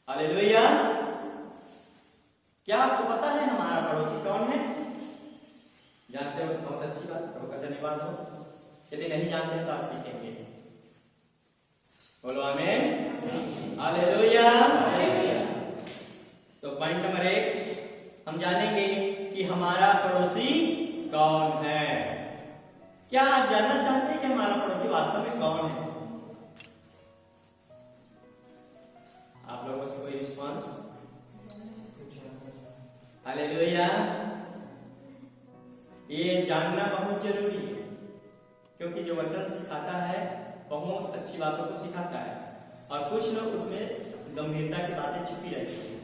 Hallelujah. क्या आपको पता है हमारा पड़ोसी कौन है? जानते हो तो बहुत अच्छी बात, प्रभु का धन्यवाद हो। यदि नहीं जानते तो आज सीखेंगे। बोलो आमीन। हालेलुया। तो पॉइंट नंबर 1 हम जानेंगे कि हमारा पड़ोसी कौन है। क्या आप जानना चाहते हैं कि हमारा पड़ोसी वास्तव में कौन है? आप लोगों से कोई रिस्पॉन्स? हालेलुया। ये जानना बहुत जरूरी है, क्योंकि जो वचन सिखाता है बहुत अच्छी बातों को सिखाता है, और कुछ लोग उसमें गंभीरता की बातें छुपी रहती है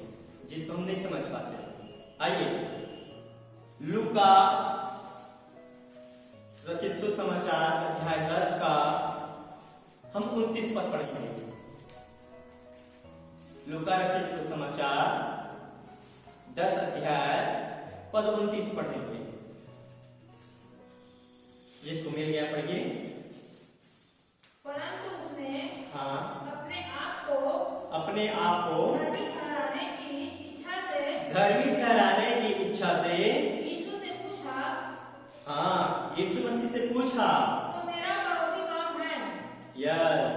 जिसको हम नहीं समझ पाते। आइए लूका रचित सुसमाचार अध्याय 10 का हम 29 पद पढ़ेंगे। लूका रचित सुसमाचार 10 अध्याय पद 29 पढ़ेंगे। जिसको मिल गया पढ़िए। परंतु उसने अपने आप को धर्मी ठहराने की इच्छा से यीशु से पूछा। यीशु मसीह से पूछा, तो मेरा पड़ोसी कौन है? यस,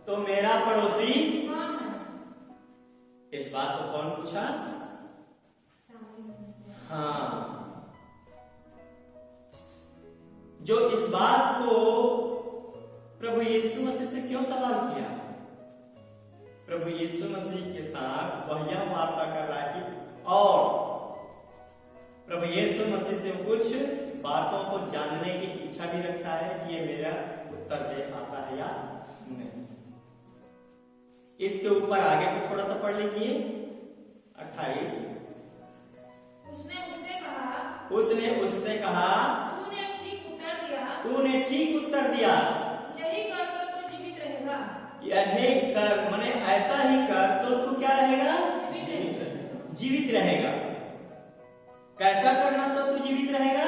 तो मेरा पड़ोसी कौन है? इस बात को कौन पूछा? जो इस बात को प्रभु यीशु मसीह से क्यों सवाल किया? प्रभु यीशु मसीह के साथ वह यह वार्ता कर रहा है कि और प्रभु यीशु मसीह से कुछ बातों को जानने की इच्छा भी रखता है कि ये मेरा उत्तर दे पाता है या नहीं। इसके ऊपर आगे को थोड़ा सा पढ़ लीजिए। 28 उसने उससे कहा तूने ठीक उत्तर दिया। यही कर तो तू जीवित रहेगा। यही कर माने ऐसा ही कर तो तू क्या रहेगा? जीवित रहेगा। कैसा करना तो तू जीवित रहेगा?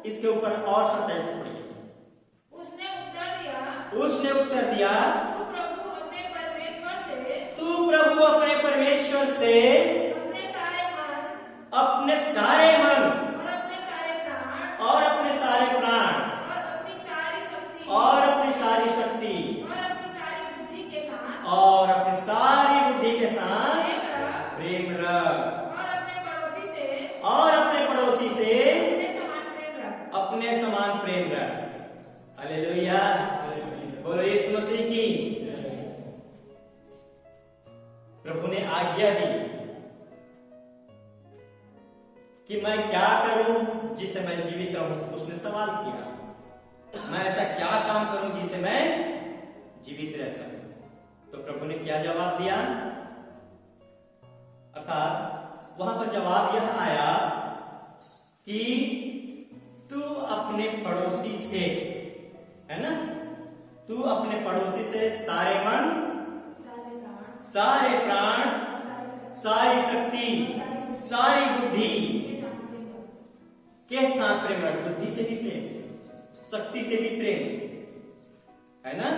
इसके ऊपर और शब्द ऐसे पढ़िए। उसने उत्तर दिया तू प्रभु अपने परमेश्वर से अपने सारे मन और अपने सारे प्राण और अपनी सारी शक्ति और अपनी सारी बुद्धि के साथ प्रेम रख और अपने पड़ोसी से अपने समान प्रेम रख। हालेलुया। बोलो यीशु मसीह की। प्रभु ने आज्ञा दी कि मैं क्या करूं जिससे मैं जीवित रहूं। उसने सवाल किया, मैं ऐसा क्या काम करूं जिससे मैं जीवित रह सकूं? तो प्रभु ने क्या जवाब दिया? अर्थात वहां पर जवाब यह आया कि तू अपने पड़ोसी से, है ना, तू अपने पड़ोसी से सारे मन, सारे प्राण, सारी शक्ति, सारी बुद्धि के साथ प्रेम रख। बुद्धि से भी प्रेम, शक्ति से भी प्रेम, है ना,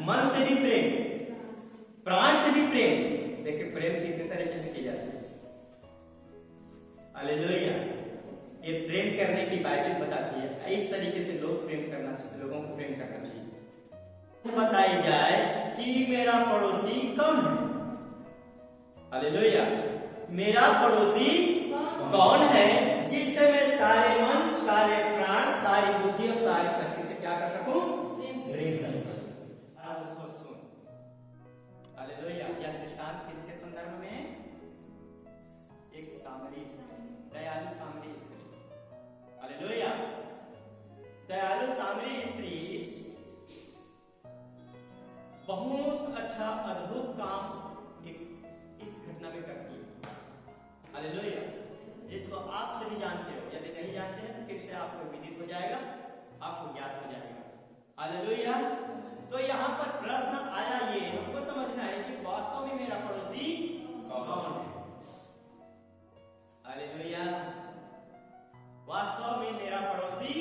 मन से भी प्रेम, प्राण से भी प्रेम। देखिए प्रेम कितने तरीके से की जाती है। हालेलुया। ये प्रेम करने की बाइबल बताती है। इस तरीके से लोग प्रेम करना चाहिए, लोगों को प्रेम करना चाहिए। बताई जाए कि मेरा पड़ोसी कौन है। हालेलुया। मेरा पड़ोसी कौन है जिससे मैं सारे मन, सारे प्राण, सारी बुद्धि और सारी शक्ति से क्या कर सकूं? प्रेम कर सकूं। आप उसको सुन। हालेलुया। यह दृष्टांत किसके संदर्भ में? एक सामरी स्त्री, दयालु सामरी स्त्री। हालेलुया। दयालु सामरी स्त्री बहुत अच्छा अद्भुत काम इस घटना में करती है। हालेलुया। जिसको आप सभी जानते हो। यदि नहीं जानते हैं तो फिर से आपको विदित हो जाएगा, आपको ज्ञात हो जाएगा। हालेलुया। तो यहाँ पर प्रश्न आया, ये हमको समझना है कि वास्तव में मेरा पड़ोसी कौन है। हालेलुया। वास्तव में मेरा पड़ोसी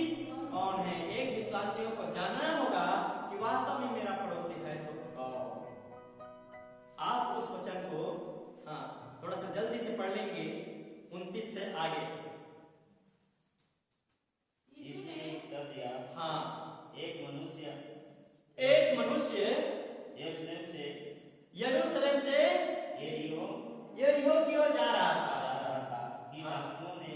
कौन है? एक विश्वासियों को जानना होगा कि वास्तव में मेरा पड़ोसी है तो कौन। आप उस वचन को जल्दी से पढ़ लेंगे 29 से आगे। यीशु ने उत्तर दिया, हाँ, एक मनुष्य यरूशलेम से यरीहो की ओर जा रहा था। कि डाकुओं ने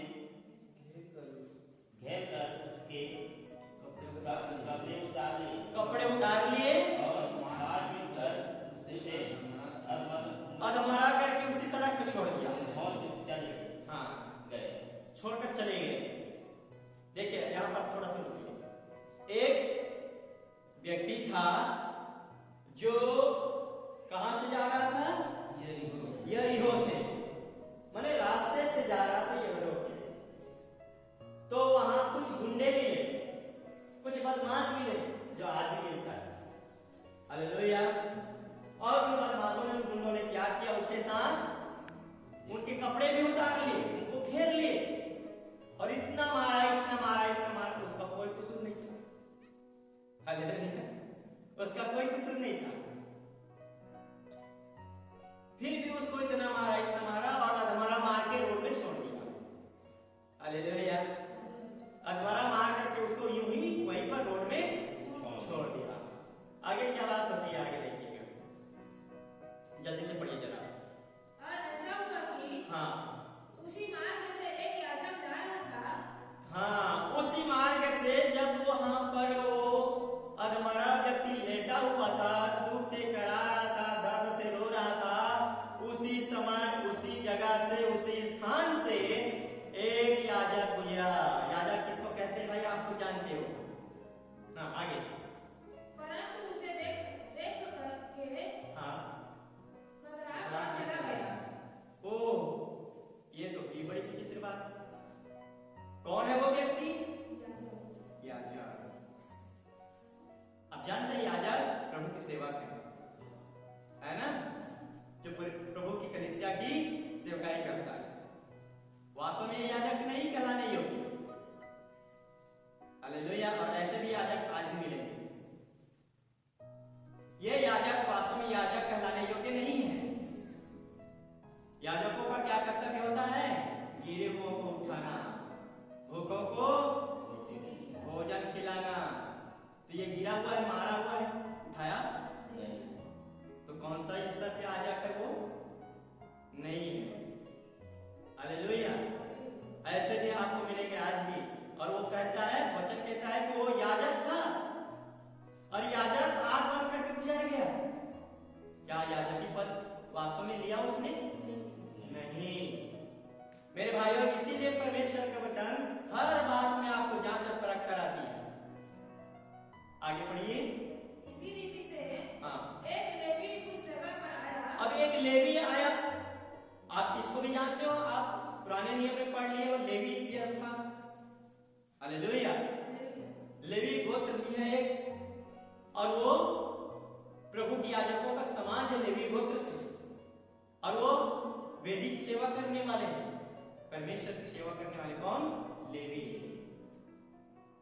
घेर कर उसके कपड़े उतार लिए और मार पीट कर उसे अधमरा करके उसी सड़क पे छोड़ दिया। चले हाँ, गए। छोड़कर चले गए। देखिए यहाँ पर थोड़ा सा रुकिए। एक व्यक्ति था जो कहां से जा रहा था? यरीहो से, माने रास्ते से जा रहा था यरीहो के। तो वहां कुछ गुंडे मिले, कुछ बदमाश मिले, जो आज भी मिलता है। हालेलुया। और उन बदमाशों ने, उन गुंडों ने क्या किया? उसके साथ उनके कपड़े भी उतार लिए, उनको घेर लिए और इतना मारा, उसका कोई कसूर नहीं था। हालेलुया। उसका कोई कसूर नहीं था, फिर भी उसको इतना मारा और अधमरा मार के रोड में छोड़ दिया। हालेलुया। अधमरा मार करके उसको यूं ही वहीं पर रोड में छोड़ दिया। आगे क्या बात होती है, आगे देखिएगा, जल्दी से पढ़िए जरा। और ऐसा हुआ कि हाँ, उसी मार्ग से एक याजक जा रहा था। हाँ, उसी मार्ग से जब वहां पर वो अधमरा व्यक्ति लेटा हुआ था, दुख से करा रहा था, दर्द से रो रहा था, उसी समय, उसी जगह से, उसी स्थान से एक याजक गुजरा। याजक किसको कहते हैं भाई? आपको जानते हो। हाँ, आगे। परंतु उसे देख करके हाँ, कतरा कर चला गया। ओ, ये तो भी बड़ी विचित्र बात। कौन है वो व्यक्ति? याजक। अब जानते हैं याजक प्रभु की सेवा है ना, जो प्रभु की कलीसिया की सेवकाई करता है। वास्तव में याजक नहीं कहलाने योग्य। हालेलुया। और ऐसे भी याजक आज भी मिलेंगे। ये याजक वास्तव में याजक कहलाने योग्य नहीं है। याजकों का क्या कर्तव्य होता है? गिरे हुओं को उठाना, भूखों को भोजन खिलाना। तो ये गिरा हुआ है, मारा हुआ है, उठाया? तो कौन सा स्तर पे याजक है वो? नहीं है। हालेलुया। ऐसे भी आपको मिलेंगे आज भी। और वो कहता है, वचन कहता है कि वो याजक था और याजक आग बंद करके गुजर गया। क्या याजकी पद वास्तव में लिया उसने? नहीं। मेरे भाइयों, इसीलिए परमेश्वर का वचन हर बात में आपको जांच और परख कराती है। आगे पढ़िए। इसी रीति से हाँ, एक लेवी उस जगह पर आया। अब एक लेवी आया। आप इसको भी जानते हो, आप पुराने नियम में पढ़ लिए हो, लेवी व्यवस्था। हालेलुया। लेवी गोत्र भी है एक, और वो प्रभु की याजकों का समाज है लेवी गोत्र से, और वो वेदी की सेवा करने वाले हैं, परमेश्वर की सेवा करने वाले। कौन? लेवी।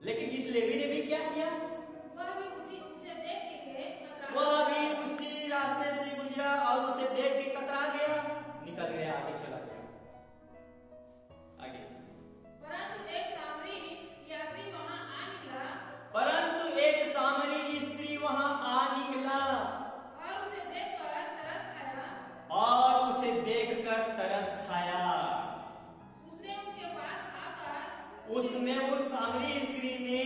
लेकिन इस लेवी ने भी क्या किया? वह भी उसे देख के कतरा। वह भी उसी रास्ते से गुजरा और उसे देख के कतरा गया, निकल गया, आगे चला गया। आगे। परंतु एक सामरी यात्री वहां आ निकला। परंतु एक सामरी स्त्री वहां आ निकला और उसे देखकर तरस खाया। और उसे देखकर तरस खाया। उसने उसके पास आकर उसने, उस सामरी स्त्री ने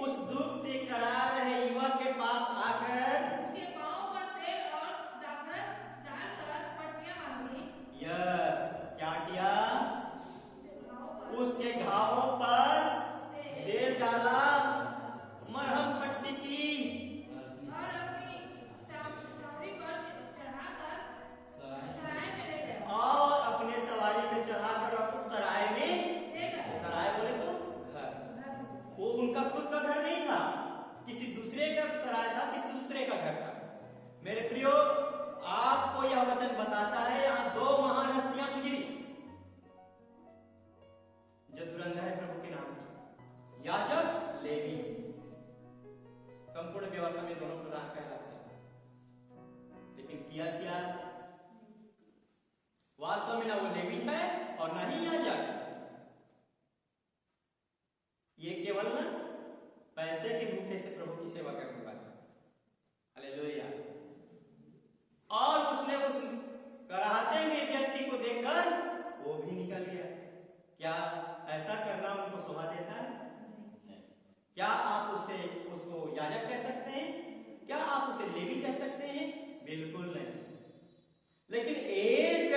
उस दुख से करा रहे युवक के पास आकर उसके पांव पर तेल और दाखरस डालकर पट्टियां बांधी। यस, क्या किया? उसके उसके घाव पर घावों पर तेल डाला, मरहम पट्टी की, और अपनी सवारी पर चढ़ाकर सराय में ले गया। और अपने सवारी पे चढ़ाकर उस सराय में, ले गया। सराय बोले तो घर, वो उनका खुद का घर नहीं था, किसी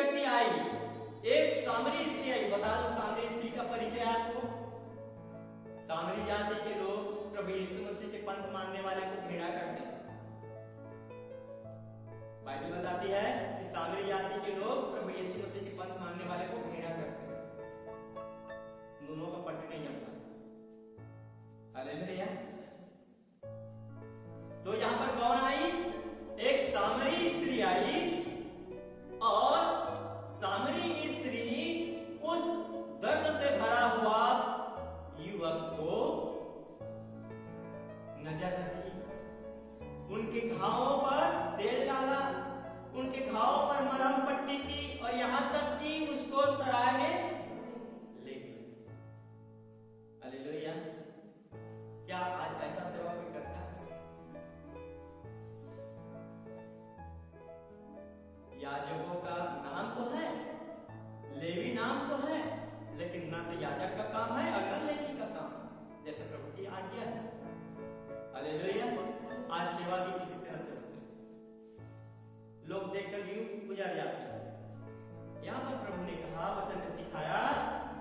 व्यक्ति आई, एक सामरी स्त्री आई। बता दो सामरी स्त्री का परिचय आपको। सामरी जाति के लोग प्रभु यीशु मसीह के पंथ मानने वाले को घृणा करते हैं। बाइबल बताती है कि सामरी जाति के लोग प्रभु यीशु मसीह के पंथ मानने वाले को घृणा करते हैं। दोनों का पट नहीं जमता। हालेलुया। तो यहां पर कौन आई? एक सामरी स्त्री आई और सामरी स्त्री उस दर्द से भरा हुआ युवक को नजर रखी, उनके घावों पर तेल डाला, उनके घावों पर मरहम पट्टी की और यहां तक कि उसको सराय में ले गई। हालेलुया। क्या आज ऐसा सेवा कोई करता है? याजकों का नाम तो है, लेवी नाम तो है, लेकिन ना तो याजक का काम है और ना लेवी का काम है, जैसे प्रभु की आज्ञा है। हालेलुया। आज सेवा भी इसी तरह से होती है, लोग देखकर यूं गुजर जाते हैं। यहां पर प्रभु ने कहा, वचन में सिखाया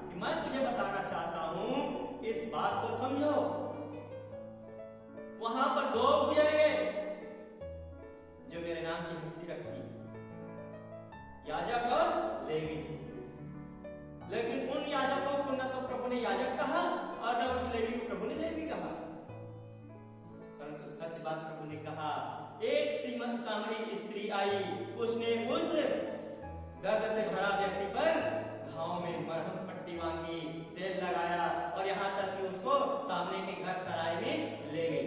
कि मैं तुझे बताना चाहता हूं, इस बात को समझो। वहां पर दो गुजर गए जो मेरे नाम की हस्ती रखती, याजक और लेवी। लेकिन उन याजकों को न तो प्रभु ने याजक कहा और न उस लेवी को प्रभु ने लेवी कहा, परंतु सच बात प्रभु ने कहा। एक सीमन सामरी स्त्री आई, उसने उस दर्द से भरा व्यक्ति पर घाव में मरहम पट्टी बांधी, तेल लगाया और यहां तक कि उसको सामने के घर सराय में ले गई।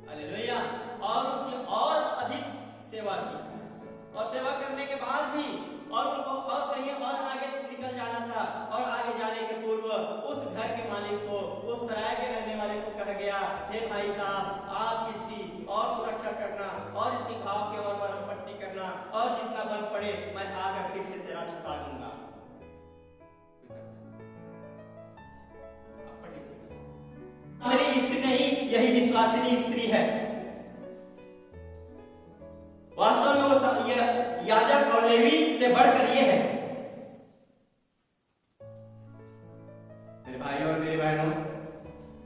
हालेलुया। और उसने और अधिक सेवा की और सेवा करने के बाद भी और उनको और कहीं और आगे निकल जाना था और आगे जाने के पूर्व उस घर के मालिक को, उस सराय के रहने वाले को कहा गया, हे भाई साहब, आप इसकी और सुरक्षा करना और इसकी घाव की और मरहम पट्टी करना और जितना बन पड़े मैं आकर फिर से तेरा छुपा दूंगा। मेरी स्त्री नहीं, यही विश्वासिनी स्त्री है। वास्तव में वो याजक और लेवी से बढ़कर ये है। मेरे भाई और मेरे बहनों,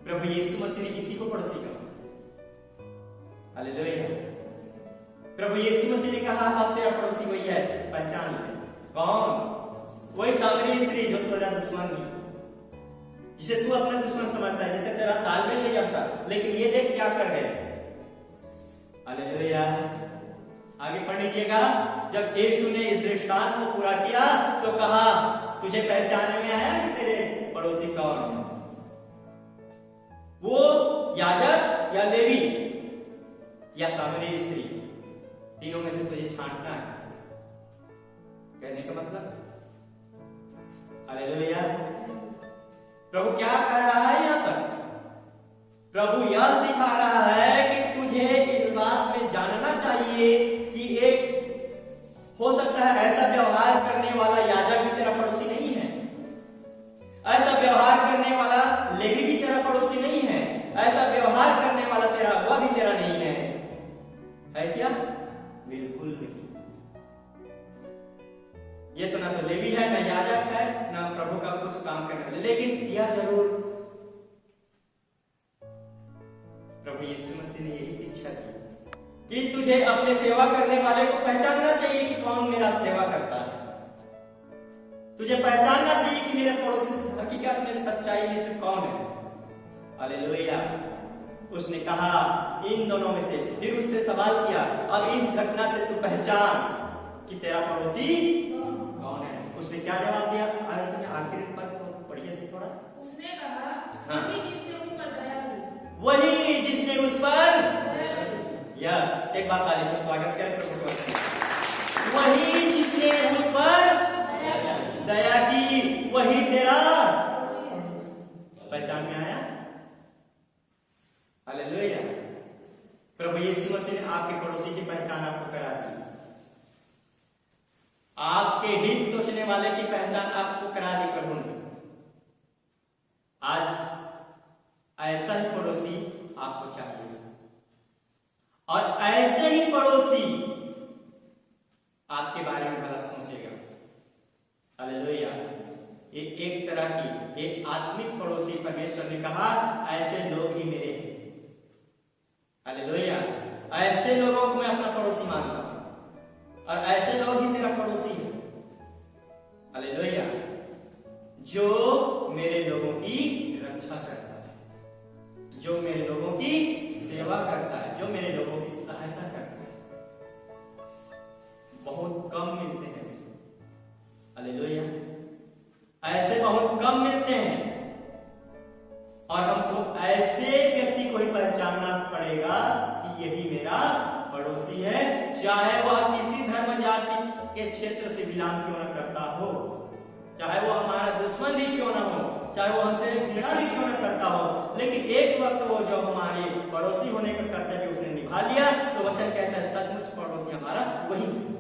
प्रभु यीशु मसीह ने किसी को पड़ोसी कहा। हालेलुया। प्रभु यीशु मसीह ने कहा, अब तेरा पड़ोसी वही है, पहचान ले। कौन? वही सामरी स्त्री जो तेरा दुश्मन थी, जिसे तू अपना दुश्मन समझता है, जिसे तेरा तालमेल नहीं जमता, लेकिन ये देख क्या कर गए। हालेलुया। आगे पढ़ लीजिएगा। जब यीशु ने इस दृष्टांत को पूरा किया तो कहा, तुझे पहचानने में आया कि तेरे पड़ोसी कौन है? वो याजक या लेवी या सामरी स्त्री, तीनों में से तुझे छांटना है। कहने का मतलब, हालेलुया। प्रभु क्या कह रहा है यहां पर? प्रभु यह सिखा रहा है कि तुझे इस बात में जानना चाहिए कि एक हो सकता है ऐसा व्यवहार करने वाला याजक भी तेरा पड़ोसी नहीं है, ऐसा व्यवहार करने वाला लेवी भी तेरा पड़ोसी नहीं है, ऐसा व्यवहार करने वाला तेरा अगुआ भी तेरा नहीं है क्या? बिल्कुल नहीं। ये तो ना तो लेवी है, ना याजक है, ना प्रभु का कुछ काम करने वाला, लेकिन किया जरूर। प्रभु यीशु मसीह ने यही शिक्षा दी कि तुझे अपने सेवा करने वाले को पहचानना चाहिए कि कौन मेरा सेवा करता है। तुझे पहचानना चाहिए कि मेरे पड़ोसी हकीकत में सच्चाई में से कौन है। हालेलुया। उसने कहा इन दोनों में से, फिर उससे सवाल किया, अब इस घटना से तू पहचान कि तेरा पड़ोसी कौन है। उसने क्या जवाब दिया? अंत में आखिरी पद को पढ़िए से थोड़ा। उसने कहा, हाँ। वही जिसने उस पर दया की। वही जिसने उस पर, यस, एक बार ताली से स्वागत करें प्रभु का। वही जिसने उस पर दया की, वही तेरा पहचान में आया। हालेलुया। प्रभु यीशु मसीह ने आपके पड़ोसी की पहचान आपको करा दी, आपके हित सोचने वाले की पहचान आपको करा दी प्रभु ने। आज ऐसा ही पड़ोसी आपको चाहिए और ऐसे ही पड़ोसी आपके बारे में भला सोचेगा। हालेलुया। ये एक तरह की ये आत्मिक पड़ोसी परमेश्वर ने कहा ऐसे लोग ही मेरे हैं। हालेलुया। ऐसे लोगों को मैं अपना पड़ोसी मानता हूं और ऐसे लोग ही मेरा पड़ोसी है। हालेलुया। जो मेरे लोगों की रक्षा करता है, जो मेरे लोगों की सेवा करता है, जो मेरे लोगों की सहायता करता है। बहुत कम मिलते हैं ऐसे। हालेलुया। ऐसे बहुत कम मिलते हैं और हमको ऐसे व्यक्ति को ही पहचानना पड़ेगा कि यही मेरा पड़ोसी है, चाहे वह किसी धर्म जाति के क्षेत्र से बिलोंग क्यों न करता हो, चाहे वो हमारा दुश्मन भी क्यों ना हो, चाहे वो हमसे घृणा भी क्यों न करता हो, लेकिन एक वक्त वो जो हमारे पड़ोसी होने का कर्तव्य उसने निभा लिया, तो वचन कहता है सचमुच पड़ोसी हमारा वही है।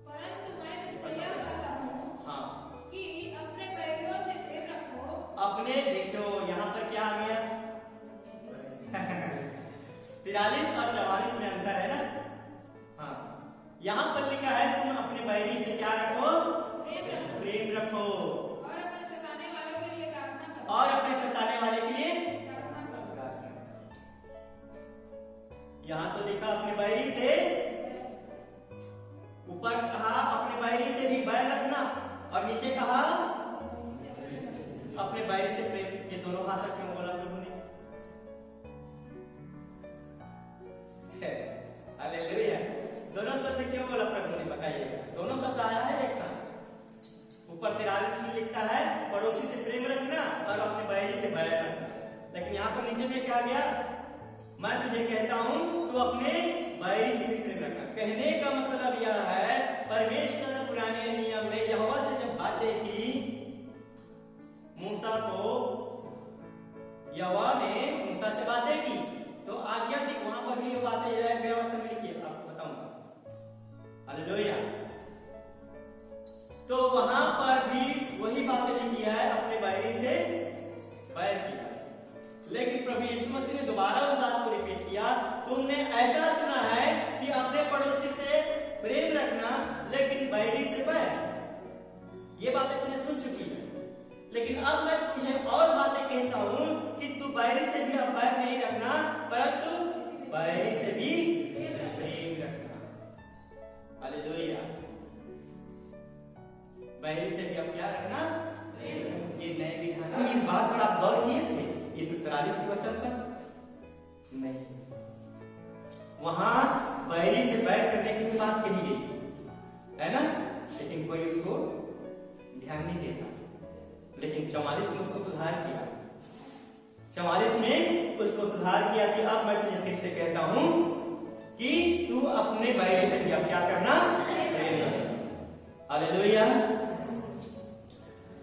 परंतु मैं तुमसे यह कहता हूँ हाँ, कि अपने बैरियों से प्रेम रखो। अपने देखो यहाँ पर क्या आ गया 43 और 44 में अंतर है ना। हाँ, यहाँ पर लिखा है तुम अपने बैरी से क्या रखो? प्रेम रखो और अपने सताने वालों के लिए प्रार्थना करो। और अपने सताने वाले के लिए प्रार्थना करो। यहाँ तो लिखा अपने बैरी से, ऊपर कहा अपने बैरी से भी बैर रखना और नीचे कहा अपने बैरी से प्रेम। ये दोनों भाषा क्यों बोला प्रभु ने? हालेलुया। दोनों शब्द क्यों बोला प्रभु ने बताइएगा? दोनों शब्द आया है एक साथ। ऊपर 43 में लिखता है पड़ोसी से प्रेम रखना और अपने बैरी से बैर रखना, लेकिन यहाँ पर नीचे में क्या गया? मैं तुझे कहता हूं तू अपने बैरी से भी प्रेम रखना। कहने का मतलब यह है परमेश्वर ने पुराने नियम में यहोवा से जब बातें की, मूसा को यहोवा ने मूसा से बातें की तो आज्ञा दी, वहां पर भी ये बातें व्यवस्था में लिखी है, आपको बताऊंगा। हालेलुया। तो वहां पर भी वही बातें लिखी है, अपने बैरी से बैर किया। लेकिन प्रभु यीशु मसीह ने दोबारा उस बात को रिपीट किया, तुमने ऐसा सुना है कि अपने पड़ोसी से प्रेम रखना लेकिन बैरी से बैर। ये बातें तुमने सुन चुकी है, लेकिन अब मैं तुझे और बातें कहता हूं कि तू बैरी से भी अब बैर नहीं रखना, परंतु बैरी से भी प्रेम रखना। हालेलुया। बैरी से भी अब क्या रखना? ये नए विधान। इस बात पर आप गौर किए थे इस 43 वचन पर? नहीं, वहां बैरी से बैर करने की बात कही गई है ना, लेकिन कोई उसको ध्यान नहीं देता। लेकिन 44 में उसको सुधार किया, 44 में उसको सुधार किया कि अब मैं तुझे फिर से कहता हूं कि तू अपने बैरी से भी अब क्या करना? हालेलुया।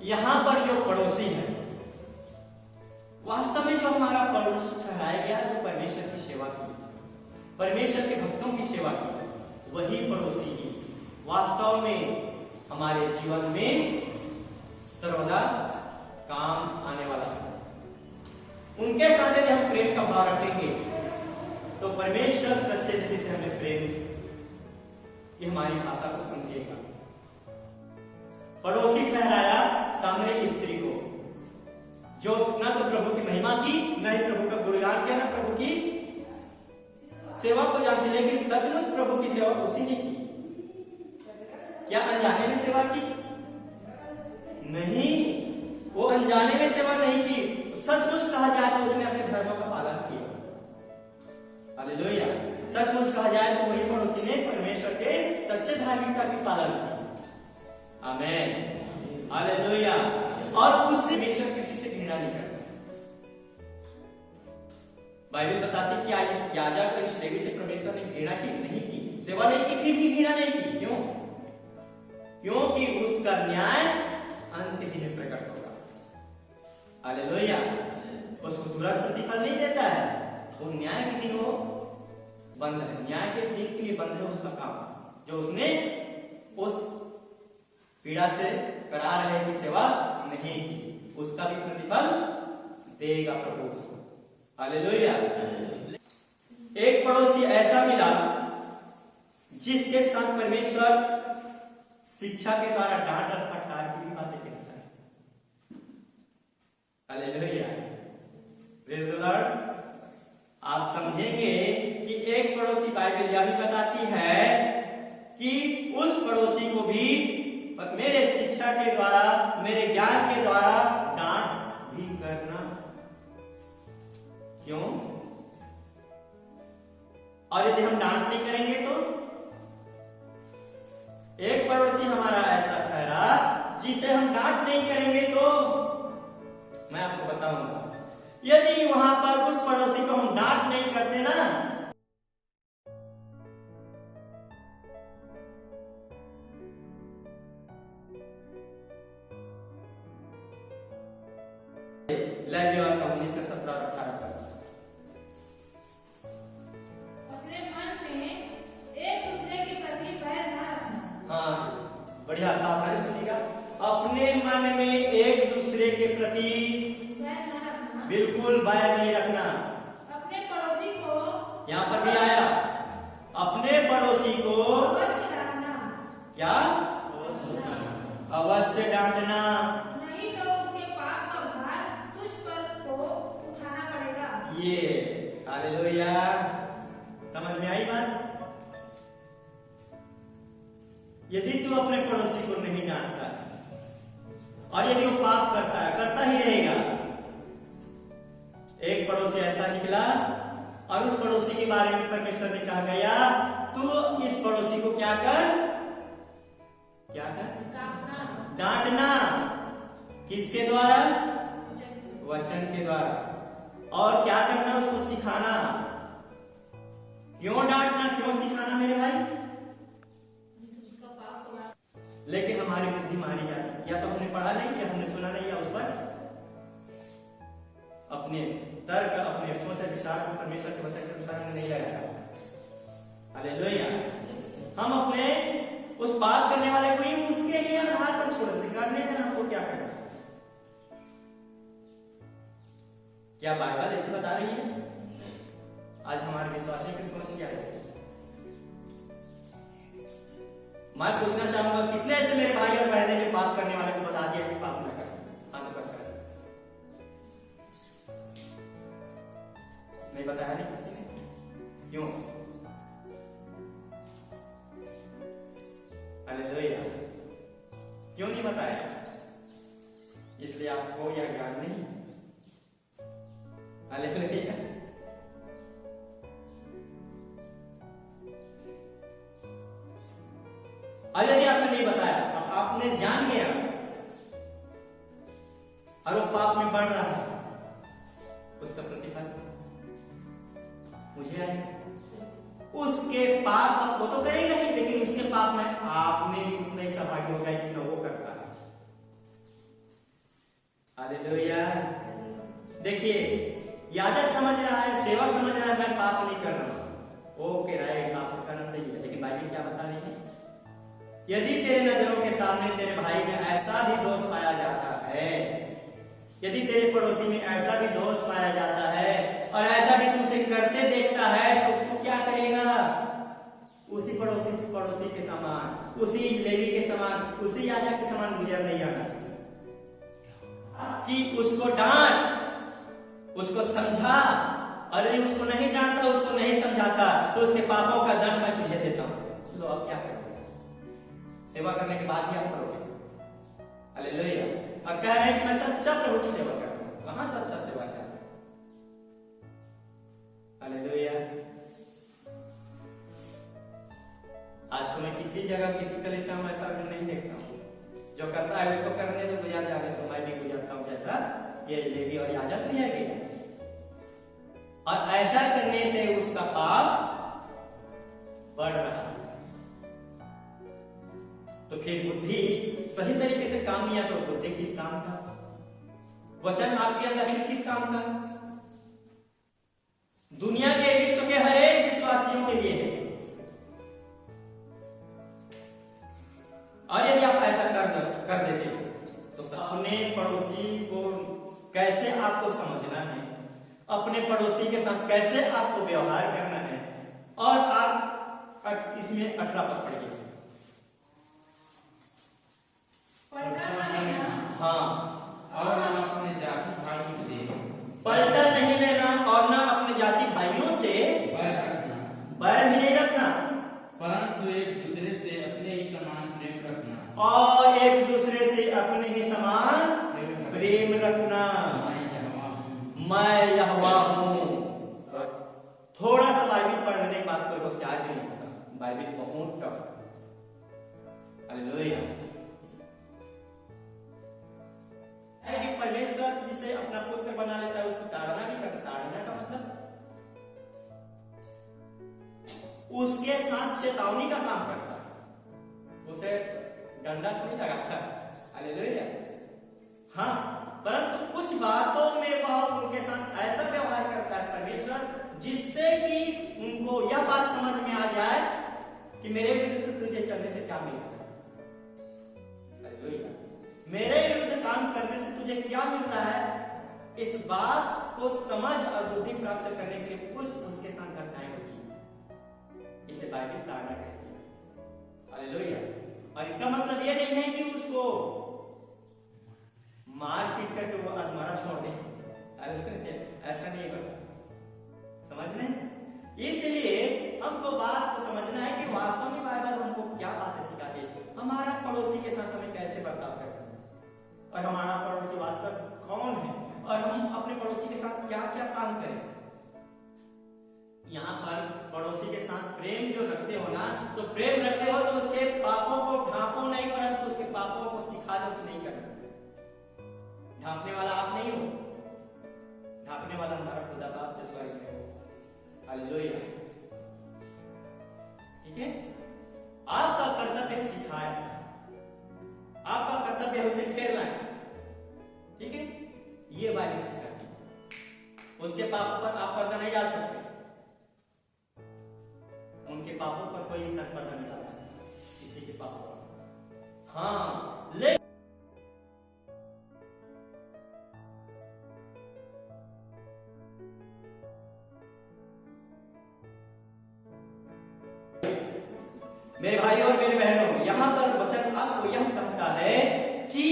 यहां पर जो पड़ोसी है, वास्तव में जो हमारा पड़ोसी ठहराया गया वो परमेश्वर की सेवा की, परमेश्वर के भक्तों की सेवा की, वही पड़ोसी ही वास्तव में हमारे जीवन में सर्वदा काम आने वाला है। उनके साथ यदि हम प्रेम का भाव रखेंगे तो परमेश्वर सच्चे दिल से हमें प्रेम, ये हमारी भाषा को समझेगा। पड़ोसी ठहराया सामने स्त्री को, जो न तो प्रभु की महिमा की, न ही प्रभु का गुणगान किया, न प्रभु की सेवा को जानती, लेकिन सचमुच प्रभु की सेवा उसी ने की। क्या अनजाने में सेवा की? नहीं, वो अनजाने में सेवा नहीं की। सचमुच कहा जाए तो उसने अपने धर्मों का पालन किया। हालेलुया। सचमुच कहा जाए तो वही पड़ोसी ने परमेश्वर के सच्चे धार्मिकता की पालन की। आमीन। हालेलुया। और उससे परमेश्वर किसी से घृणा नहीं करता। बाइबल बताती कि आज याजक और इस लेवी से परमेश्वर ने घृणा की नहीं की, सेवा नहीं की, फिर भी घृणा नहीं की। क्यों? क्योंकि उसका न्याय अंत दिन में प्रकट होगा। हालेलुया। उसको तुरंत प्रतिफल नहीं देता है, वो न्याय के दिन वो बंद है, न्याय के दिन के लिए बंद है उसका काम, जो उसने उस पीड़ा से करा रहे की सेवा नहीं की, उसका भी प्रतिफल देगा प्रभु उसको। हालेलुया। एक पड़ोसी ऐसा मिला जिसके साथ परमेश्वर शिक्षा के द्वारा डांट और फटकार की भी बातें कहता है। Hallelujah, praise the Lord. आप समझेंगे कि एक पड़ोसी, बाइबल यह भी बताती है कि उस पड़ोसी को भी मेरे शिक्षा के द्वारा, मेरे ज्ञान के द्वारा डांट भी करना। क्यों? और यदि हम डांट नहीं करेंगे तो एक पड़ोसी हमारा ऐसा ठहरा जिसे हम डांट नहीं करेंगे तो मैं आपको बताऊंगा, यदि वहां पर उस पड़ोसी को हम डांट नहीं करते ना, लय व्यवस्था 1917 और 18 पर अपने मन में एक दूसरे के प्रति बैर न रखना। हाँ, बढ़िया, सावधानी सुनिएगा। अपने मन में एक दूसरे के प्रति बैर न रखना, बिल्कुल बैर नहीं रखना। अपने पड़ोसी को यहाँ पर भी आया, अपने पड़ोसी को अवश्य डांटना। क्या? अवश्य डांटना। नहीं तो उसके पाप का भार तुझ पर को उठाना पड़ेगा। ये हालेलुया, समझ में आई बात? यदि तू अपने पड़ोसी को नहीं डांटता और यदि वो पाप करता है, करता ही रहेगा। एक पड़ोसी ऐसा निकला और उस पड़ोसी के बारे में परमेश्वर ने कहा गया, तू इस पड़ोसी को क्या कर? क्या कर? डांटना। किसके द्वारा? वचन के द्वारा। और क्या करना? उसको सिखाना। क्यों डांटना, क्यों सिखाना मेरे भाई? लेकिन हमारी बुद्धि मारी जाती, या तो हमने पढ़ा नहीं, या हमने सुना नहीं, या उस पर अपने तर्क, अपने सोच विचार को परमेश्वर के वचन के अनुसार हमने नहीं लगाया। हालेलुया। हम अपने उस बात करने वाले को ही उसके ही आधार पर छोड़ देते, करने देना, हमको क्या करना। क्या बाइबल ऐसे बता रही है? आज हमारे विश्वासियों की सोच क्या है? मैं पूछना चाहूंगा, कितने ऐसे मेरे भाई और बहनें जो पाप करने वाले को बता दिया कि पाप न करें? हाथ ऊपर करें। नहीं बताया नहीं किसी ने? क्यों? हालेलुया। क्यों नहीं बताया? इसलिए आपको यह ज्ञान नहीं। हालेलुया। और यदि आपने नहीं बताया, अब आपने जान गया और वो पाप में बढ़ रहा है, उसका प्रतिफल मुझे आएगा। उसके पाप वो तो करेगा ही, लेकिन उसके पाप में आपने भी उतना ही सहभागी होगा जितना वो करता है। हालेलुया। देखिए, याजक समझ रहा है, सेवक समझ रहा है मैं पाप नहीं कर रहा, ओके राइट, पाप करना सही है, लेकिन बाइबल क्या बता रही है? यदि तेरे नजरों के सामने तेरे भाई में ऐसा भी दोष पाया जाता है, यदि तेरे पड़ोसी में ऐसा भी दोष पाया जाता है और ऐसा भी तू उसे करते देखता है, तो तू क्या करेगा? उसी पड़ोसी के समान, उसी लेवी के समान, उसी याजक के समान गुजर नहीं आना कि उसको डांट, उसको समझा, और यदि उसको नहीं डांटता, उसको नहीं समझाता, तो उसके पापों का दंड मैं तुझे देता हूं। लो, अब क्या करोगे? सेवा करने के बाद भी आप करोगे? हालेलुया। और कह रहे हैं कि मैं सच्चा प्रभु की सेवा कर रहा हूं। कहां सच्चा सेवा कर रहा हूं? हालेलुया। आज तो मैं किसी जगह, किसी कलीसिया में ऐसा नहीं देखता हूं। जो करता है उसको करने तो गुजर जाने, तो मैं भी गुजरता हूं जैसा ये लेवी और याजक गुजर गया। और ऐसा करने से उसका पाप बढ़ रहा है। तो फिर बुद्धि सही तरीके से काम नहीं आता, तो बुद्धि किस काम का? वचन आपके अंदर फिर किस काम का? दुनिया के, विश्व के हर एक विश्वासियों के लिए है। और यदि आप ऐसा कर देते तो अपने पड़ोसी को कैसे आपको समझना है, अपने पड़ोसी के साथ कैसे आपको व्यवहार करना है, और आप इसमें 18 पद पड़ गया। पलटा ना लेना हाँ, और न अपने जाति भाइयों से पलटा नहीं लेना और ना अपने जाति भाइयों से बैर रखना, बैर भी नहीं रखना, परंतु एक दूसरे से अपने ही समान प्रेम रखना, और एक दूसरे से अपने ही समान प्रेम रखना। मैं यहोवा हूँ। थोड़ा सा बाइबिल पढ़ने के बाद कोई होशियार भी नहीं होता, बाइबिल बहुत टफ है। हालेलुया। कि परमेश्वर जिसे अपना पुत्र बना लेता है उसको ताड़ना भी करता। ताड़ना का मतलब उसके साथ चेतावनी का काम करता है, उसे डंडा से नहीं लगाता। हालेलुया। हाँ, परंतु कुछ बातों में वह उनके साथ ऐसा व्यवहार करता है परमेश्वर जिससे कि उनको यह बात समझ में आ जाए कि मेरे विरुद्ध तुझे चलने से क्या मिल रहा है। हालेलुया। मेरे विरुद्ध काम करने से तुझे क्या मिल रहा है, इस बात को समझ और बुद्धि प्राप्त करने के लिए कुछ उसके साथ घटनाएं होती हैं। इसे बाइबिल ताड़ना कहती है। हालेलुया। और इसका मतलब यह नहीं है कि उसको मार पीट करके वो अधमरा छोड़ दे, ऐसा नहीं होगा। समझ रहे हैं? इसलिए हमको बात को समझना है कि वास्तव में बाइबल हमको क्या बातें सिखाती है, हमारा पड़ोसी के साथ हमें कैसे बर्ताव करना है, और हमारा पड़ोसी वास्तव कौन है, और हम अपने पड़ोसी के साथ क्या क्या काम करें। यहाँ पर पड़ोसी के साथ प्रेम जो रखते हो ना, तो प्रेम रखते हो तो उसके पापों को ढांपो नहीं, परंतु उसके पापों को सिखा दो कि नहीं करना। ढांपने वाला आप नहीं हो, ढांपने वाला हमारा खुदा बाप जो स्वर्ग में हो। हालेलुया। ठीक है, आपका कर्तव्य सिखाए, आपका कर्तव्य उसे फेरना है। ठीक है, ये बाइबल सिखाती है। उसके पापों पर आप पर्दा नहीं डाल सकते, उनके पापों पर कोई इंसान पर्दा नहीं डाल सकता, किसी के पापों पर। हाँ, ले मेरे भाई और मेरे बहनों, यहां पर वचन आपको यह कहता है कि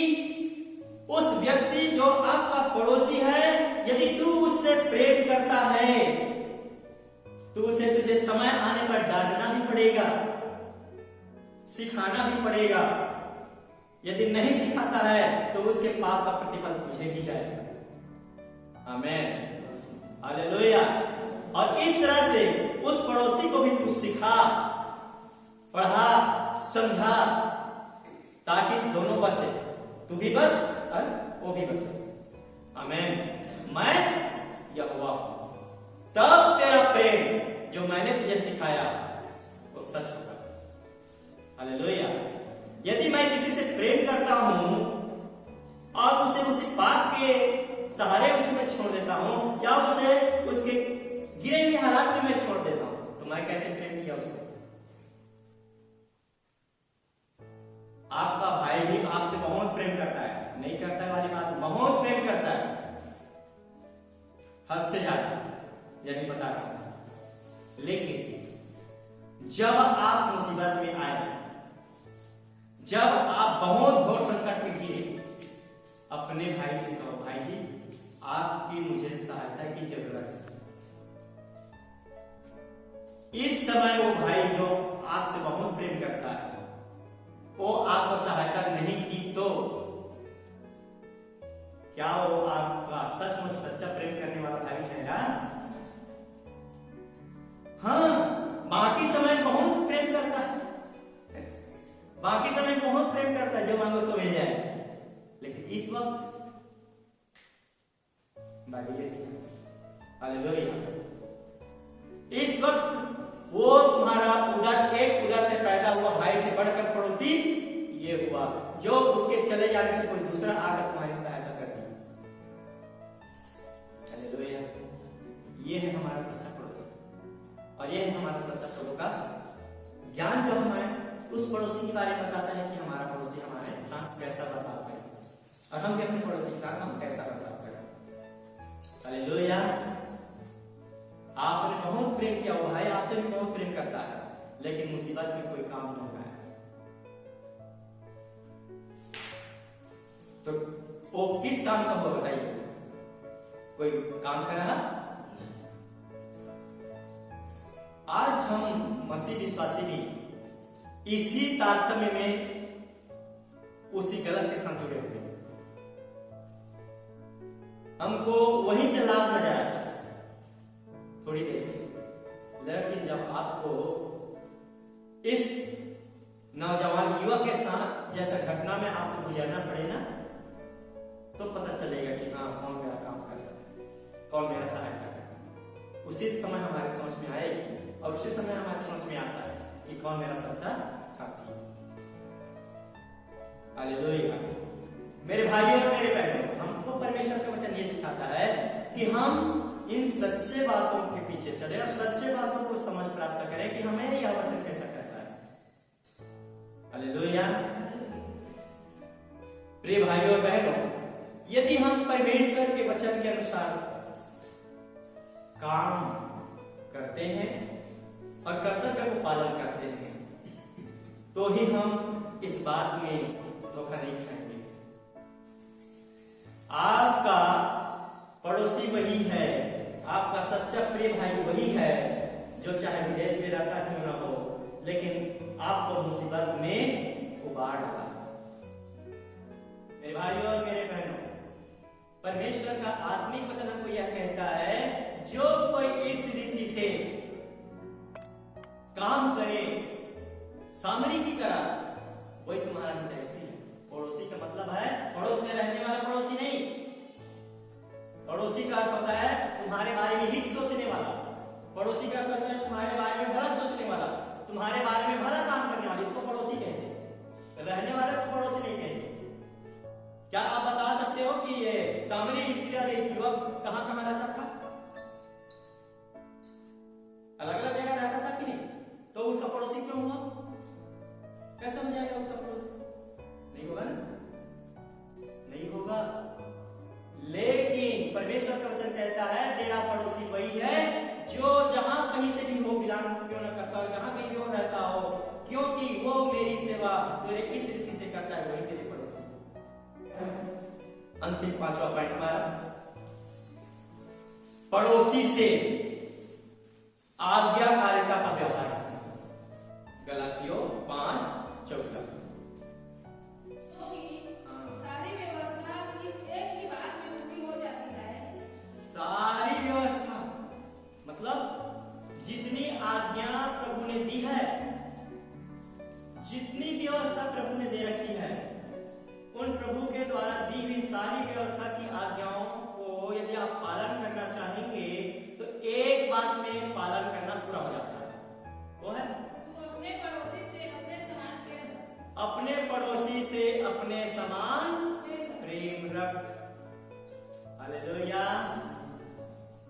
उस व्यक्ति जो आपका पड़ोसी है, यदि तू उससे प्रेम करता है तो उसे तुझे समय आने पर डांटना भी पड़ेगा, सिखाना भी पड़ेगा। यदि नहीं सिखाता है तो उसके पाप का प्रतिफल तुझे भी जाएगा। आमीन। हालेलुया। और इस तरह से उस पड़ोसी को भी तू सिखा, पढ़ा, समझा, ताकि दोनों बचे, तू भी बच और वो भी बचे। आमीन। मैं यहोवा हूं, तब तेरा प्रेम जो मैंने तुझे सिखाया वो सच होगा। हालेलुया। यदि मैं किसी से प्रेम करता हूं और उसे उसी पाप के सहारे उसे मैं छोड़ देता हूं, या उसे उसके गिरे हुए हालात में मैं छोड़ देता हूं, तो मैं कैसे प्रेम किया उसको? आपका भाई भी आपसे बहुत प्रेम करता है, नहीं करता है वाली बात, बहुत प्रेम करता है, हद से ज्यादा, यह भी बता रहा हूं। लेकिन जब आप मुसीबत में आए, जब आप बहुत घोर संकट में गिरे, अपने भाई से कहो, भाई जी आपकी मुझे सहायता की जरूरत है। इस समय वो भाई जो आपसे बहुत प्रेम करता है, वो आपको सहायता नहीं की तो क्या वो आपका सचमुच सच्चा प्रेम करने वाला भाई ठहरा? हाँ, बाकी समय बहुत प्रेम करता है, बाकी समय बहुत प्रेम करता है, जो मांगो सो मिल जाए। लेकिन इस वक्त हालेलुया, इस वक्त वो तुम्हारा उधर से पैदा हुआ भाई से बढ़कर पड़ोसी ये हुआ, जो उसके चले जाने से कोई दूसरा आकर तुम्हारी सहायता कर दी। हालेलुया। ये है हमारा सच्चा पड़ोसी, और ये है हमारा सच्चा प्रभु का ज्ञान, जो हमें उस पड़ोसी के बारे में बताता है कि हमारा पड़ोसी हमारे साथ कैसा बर्ताव करे, और हम भी अपने पड़ोसी के साथ हम कैसा बर्ताव करें। हालेलुया। आपने बहुत प्रेम किया, वो भाई आपसे भी बहुत प्रेम करता है, लेकिन मुसीबत में कोई काम नहीं आया, तो वो किस काम का होगा बताइए? कोई काम कर रहा? आज हम मसीह विश्वासी भी इसी तारतम्य में उसी गलत के साथ जुड़े हुए हैं। हमको वहीं से लाभ मिल जाए थोड़ी देर, लेकिन जब आपको इस नौजवान युवक के साथ जैसा घटना में आपको गुजरना पड़े ना, तो पता चलेगा कि हाँ कौन मेरा काम कर रहा है, कौन मेरा सहायता कर रहा है। उसी समय हमारे समझ में आएगी और उसी समय हमारे समझ में आता है कि कौन मेरा सच्चा साथी है। हालेलुया। मेरे भाइयों और मेरे बहनों, हमको परमेश्वर का वचन ये सिखाता है कि हम इन सच्चे बातों के पीछे चले और सच्चे बातों को समझ प्राप्त करें कि हमें यह वचन कैसा कहता है। हालेलुया। प्रिय भाइयों और बहनों, यदि हम परमेश्वर के वचन के अनुसार काम करते हैं और कर्तव्य को पालन करते हैं, तो ही हम इस बात में धोखा नहीं खाएंगे। आपका पड़ोसी वही है, आपका सच्चा प्रिय भाई वही है जो चाहे विदेश में रहता क्यों ना हो, लेकिन आपको मुसीबत में उबार डाला। मेरे भाइयों और मेरे बहनों, परमेश्वर का आत्मिक वचन हमको यह कहता है, जो कोई इस रीति से काम करे सामरी की तरह, वही तुम्हारा हितैषी है। पड़ोसी का मतलब है पड़ोस में रहने वाला पड़ोसी नहीं। पड़ोसी का अर्थ होता है तुम्हारे बारे में हित सोचने वाला। पड़ोसी का अर्थ होता है तुम्हारे बारे में भला सोचने वाला, तुम्हारे बारे में भला काम करने वाला। इसको पड़ोसी कहते हैं। रहने वाले को पड़ोसी नहीं कहते। क्या आप बता सकते हो कि ये सामरी स्त्री और एक युवक कहां कहां रहता था? अलग अलग जगह रहता था कि नहीं? तो उसका पड़ोसी क्यों हुआ? कैसे हो जाएगा उसका पड़ोसी? नहीं होगा ना, नहीं होगा। लेकिन परमेश्वर का वचन कहता है तेरा पड़ोसी वही है जो जहां कहीं से भी हो, बिलोंग क्यों ना करता हो, जहां कहीं भी हो रहता हो, क्योंकि वो मेरी सेवा तेरे इस रीति से करता है, वही तेरे पड़ोसी। अंतिम पांचवा पॉइंट हमारा, पड़ोसी से आज्ञाकारिता का व्यवहार। गलातियों 5:14। सारी व्यवस्था इस एक ही बात में पूरी हो जाती है। सारी व्यवस्था मतलब जितनी आज्ञा प्रभु ने दी है, जितनी व्यवस्था प्रभु ने दे रखी है, उन प्रभु के द्वारा दी हुई सारी व्यवस्था की आज्ञाओं को यदि आप पालन करना चाहेंगे तो एक बात में पालन करना पूरा हो जाता है। वो है तू अपने पड़ोसी से अपने समान प्रेम रख। अपने पड़ोसी से अपने समान प्रेम रख। हालेलुया।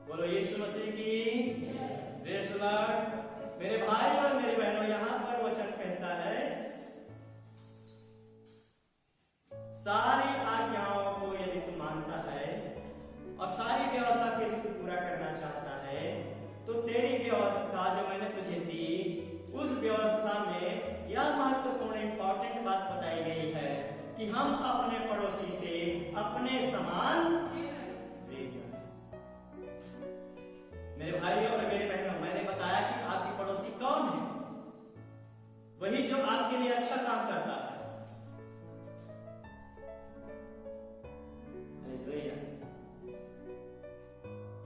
बोलो यीशु मसीह की प्रेज़ द लॉर्ड। मेरे भाई और मेरी बहनों, यहां पर वचन कहता है सारी आज्ञाओं को यदि तू मानता है और सारी व्यवस्था को यदि तू पूरा करना चाहता है, तो तेरी व्यवस्था जो मैंने तुझे दी, उस व्यवस्था में यह महत्वपूर्ण इंपॉर्टेंट बात बताई गई है कि हम अपने पड़ोसी से अपने समान प्रेम करें। मेरे भाइयों और मेरे बहनों, मैंने बताया कि आपकी पड़ोसी कौन है? वही जो आपके लिए अच्छा काम करता है।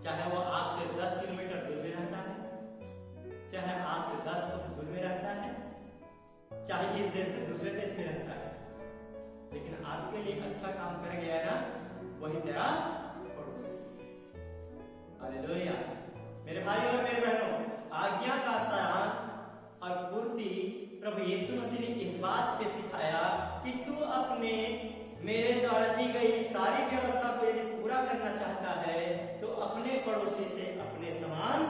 चाहे वो आपसे 10 किलोमीटर दूर में रहता है, चाहे आपसे 10 कोस दूर में रहता है, चाहे इस देश से दूसरे देश में रहता है, लेकिन आपके लिए अच्छा काम कर गया ना, वही तेरा पड़ोसी। हालेलुया। मेरे भाइयों और मेरे बहनों, आज्ञा का सारांश और पूर्ति प्रभु यीशु मसीह ने इस बात पे सिखाया कि तू अपने मेरे द्वारा दी गई सारी व्यवस्था को यदि पूरा करना चाहता है तो अपने पड़ोसी से अपने समान